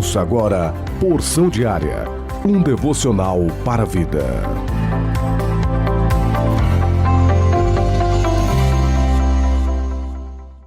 Ouça agora Porção Diária, um devocional para a vida.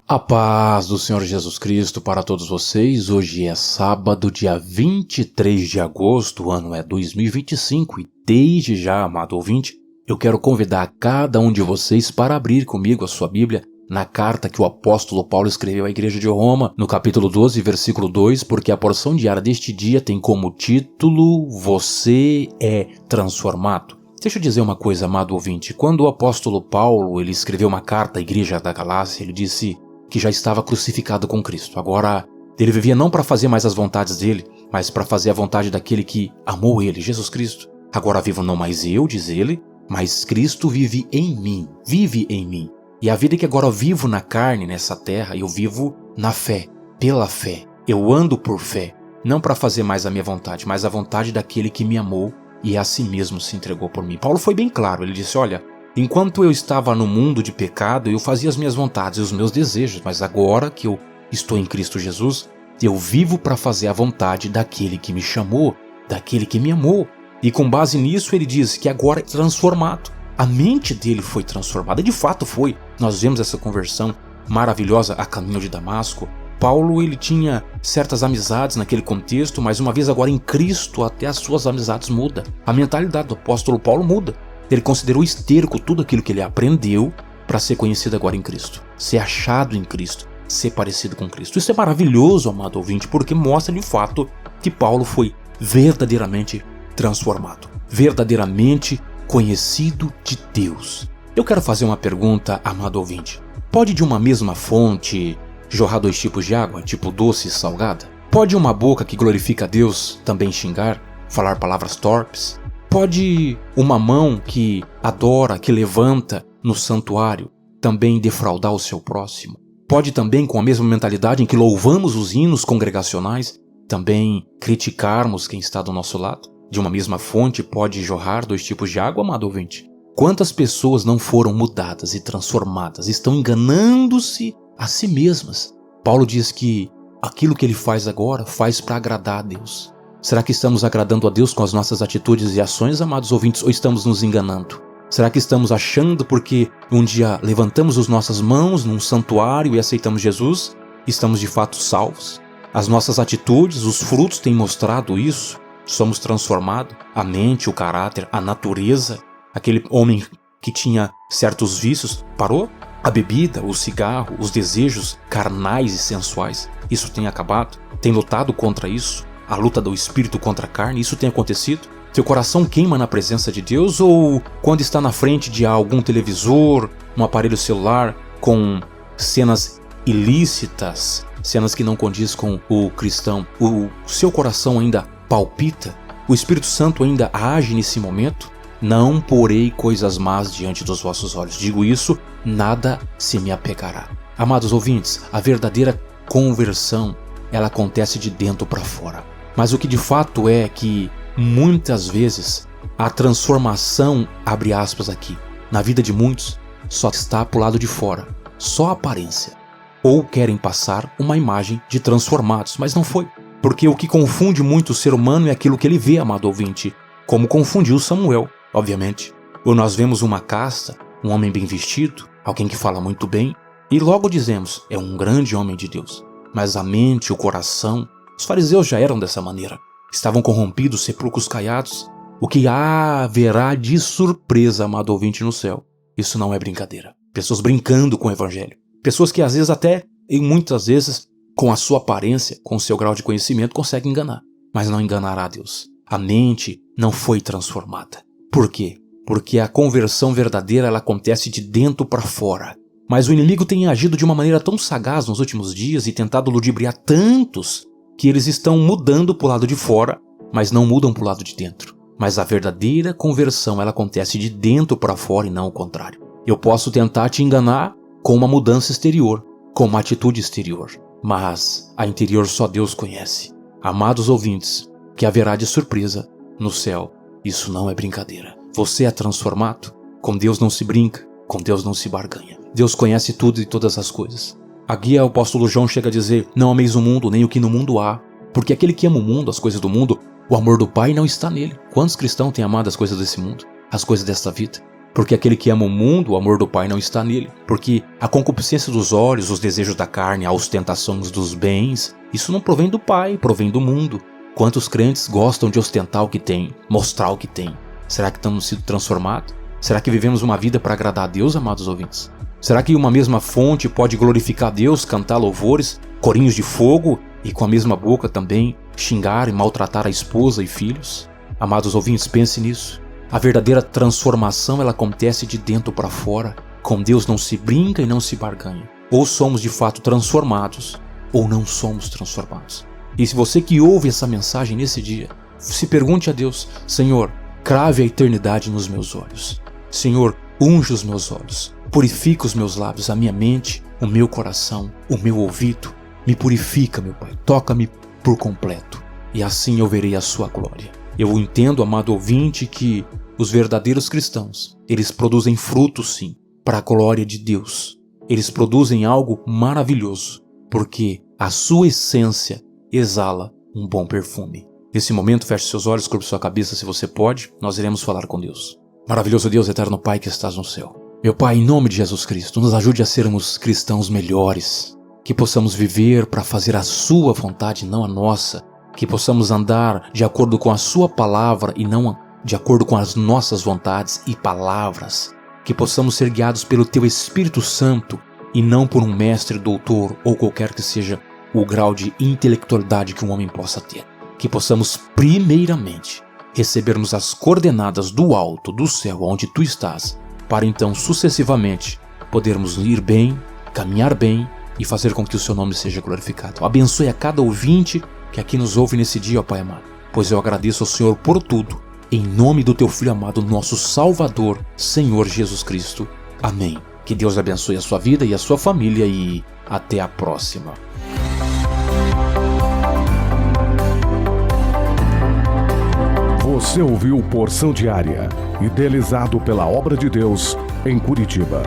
A paz do Senhor Jesus Cristo para todos vocês. Hoje é sábado, dia 23 de agosto, o ano é 2025 e desde já, amado ouvinte, eu quero convidar cada um de vocês para abrir comigo a sua Bíblia na carta que o apóstolo Paulo escreveu à igreja de Roma, no capítulo 12, versículo 2, porque a porção diária deste dia tem como título Você é transformado. Deixa eu dizer uma coisa, amado ouvinte, quando o apóstolo Paulo ele escreveu uma carta à igreja da Galácia, ele disse que já estava crucificado com Cristo. Agora, ele vivia não para fazer mais as vontades dele, mas para fazer a vontade daquele que amou ele, Jesus Cristo. Agora vivo não mais eu, diz ele, mas Cristo vive em mim. E a vida que agora eu vivo na carne, nessa terra, eu vivo na fé, pela fé. Eu ando por fé, não para fazer mais a minha vontade, mas a vontade daquele que me amou e a si mesmo se entregou por mim. Paulo foi bem claro, ele disse, olha, enquanto eu estava no mundo de pecado, eu fazia as minhas vontades e os meus desejos, mas agora que eu estou em Cristo Jesus, eu vivo para fazer a vontade daquele que me chamou, daquele que me amou. E com base nisso ele diz que agora é transformado. A mente dele foi transformada, e de fato foi. Nós vemos essa conversão maravilhosa a caminho de Damasco. Paulo ele tinha certas amizades naquele contexto, mas uma vez agora em Cristo, até as suas amizades mudam. A mentalidade do apóstolo Paulo muda. Ele considerou esterco tudo aquilo que ele aprendeu para ser conhecido agora em Cristo, ser achado em Cristo, ser parecido com Cristo. Isso é maravilhoso, amado ouvinte, porque mostra de fato que Paulo foi verdadeiramente transformado, verdadeiramente conhecido de Deus. Eu quero fazer uma pergunta, amado ouvinte. Pode de uma mesma fonte jorrar dois tipos de água, tipo doce e salgada? Pode uma boca que glorifica a Deus também xingar, falar palavras torpes? Pode uma mão que adora, que levanta no santuário, também defraudar o seu próximo? Pode também, com a mesma mentalidade em que louvamos os hinos congregacionais, também criticarmos quem está do nosso lado? De uma mesma fonte pode jorrar dois tipos de água, amado ouvinte? Quantas pessoas não foram mudadas e transformadas, estão enganando-se a si mesmas? Paulo diz que aquilo que ele faz agora faz para agradar a Deus. Será que estamos agradando a Deus com as nossas atitudes e ações, amados ouvintes, ou estamos nos enganando? Será que estamos achando porque um dia levantamos as nossas mãos num santuário e aceitamos Jesus, estamos de fato salvos? As nossas atitudes, os frutos têm mostrado isso? Somos transformados, a mente, o caráter, a natureza. Aquele homem que tinha certos vícios parou? A bebida, o cigarro, os desejos carnais e sensuais, isso tem acabado? Tem lutado contra isso? A luta do espírito contra a carne, isso tem acontecido? Teu coração queima na presença de Deus ou quando está na frente de algum televisor, um aparelho celular com cenas ilícitas, cenas que não condiz com o cristão, o seu coração ainda palpita? O Espírito Santo ainda age nesse momento? Não porei coisas más diante dos vossos olhos. Digo isso, nada se me apegará. Amados ouvintes, a verdadeira conversão, ela acontece de dentro para fora. Mas o que de fato é que, muitas vezes, a transformação, abre aspas aqui, na vida de muitos, só está pro lado de fora, só a aparência. Ou querem passar uma imagem de transformados, mas não foi. Porque o que confunde muito o ser humano é aquilo que ele vê, amado ouvinte, como confundiu Samuel, obviamente. Ou nós vemos uma casta, um homem bem vestido, alguém que fala muito bem, e logo dizemos, é um grande homem de Deus. Mas a mente, o coração, os fariseus já eram dessa maneira. Estavam corrompidos, sepulcros caiados. O que haverá de surpresa, amado ouvinte, no céu? Isso não é brincadeira. Pessoas brincando com o evangelho. Pessoas que às vezes até, e muitas vezes, com a sua aparência, com o seu grau de conhecimento, conseguem enganar. Mas não enganará a Deus. A mente não foi transformada. Por quê? Porque a conversão verdadeira ela acontece de dentro para fora. Mas o inimigo tem agido de uma maneira tão sagaz nos últimos dias e tentado ludibriar tantos que eles estão mudando para o lado de fora, mas não mudam para o lado de dentro. Mas a verdadeira conversão ela acontece de dentro para fora e não o contrário. Eu posso tentar te enganar com uma mudança exterior, com uma atitude exterior. Mas a interior só Deus conhece. Amados ouvintes, que haverá de surpresa no céu, isso não é brincadeira. Você é transformado? Com Deus não se brinca, com Deus não se barganha. Deus conhece tudo e todas as coisas. Aqui o apóstolo João chega a dizer, não ameis o mundo, nem o que no mundo há. Porque aquele que ama o mundo, as coisas do mundo, o amor do Pai não está nele. Quantos cristãos têm amado as coisas desse mundo, as coisas desta vida? Porque aquele que ama o mundo, o amor do Pai não está nele. Porque a concupiscência dos olhos, os desejos da carne, a ostentações dos bens, isso não provém do Pai, provém do mundo. Quantos crentes gostam de ostentar o que tem, mostrar o que tem? Será que estamos sendo transformados? Será que vivemos uma vida para agradar a Deus, amados ouvintes? Será que uma mesma fonte pode glorificar a Deus, cantar louvores, corinhos de fogo e com a mesma boca também xingar e maltratar a esposa e filhos? Amados ouvintes, pense nisso. A verdadeira transformação ela acontece de dentro para fora. Com Deus não se brinca e não se barganha. Ou somos de fato transformados, ou não somos transformados. E se você que ouve essa mensagem nesse dia, se pergunte a Deus: Senhor, crave a eternidade nos meus olhos. Senhor, unge os meus olhos, purifica os meus lábios, a minha mente, o meu coração, o meu ouvido. Me purifica, meu Pai, toca-me por completo, e assim eu verei a sua glória. Eu entendo, amado ouvinte, que os verdadeiros cristãos, eles produzem frutos sim, para a glória de Deus. Eles produzem algo maravilhoso, porque a sua essência exala um bom perfume. Nesse momento, feche seus olhos, curve sua cabeça se você pode, nós iremos falar com Deus. Maravilhoso Deus, eterno Pai que estás no céu. Meu Pai, em nome de Jesus Cristo, nos ajude a sermos cristãos melhores, que possamos viver para fazer a sua vontade, não a nossa, que possamos andar de acordo com a sua palavra e não de acordo com as nossas vontades e palavras, que possamos ser guiados pelo Teu Espírito Santo e não por um mestre, doutor ou qualquer que seja o grau de intelectualidade que um homem possa ter. Que possamos primeiramente recebermos as coordenadas do alto, do céu, onde Tu estás, para então sucessivamente podermos ir bem, caminhar bem e fazer com que o Seu nome seja glorificado. Abençoe a cada ouvinte que aqui nos ouve nesse dia, ó Pai amado, pois eu agradeço ao Senhor por tudo, em nome do Teu Filho amado, nosso Salvador, Senhor Jesus Cristo. Amém. Que Deus abençoe a sua vida e a sua família e até a próxima. Você ouviu Porção Diária, idealizado pela Obra de Deus em Curitiba.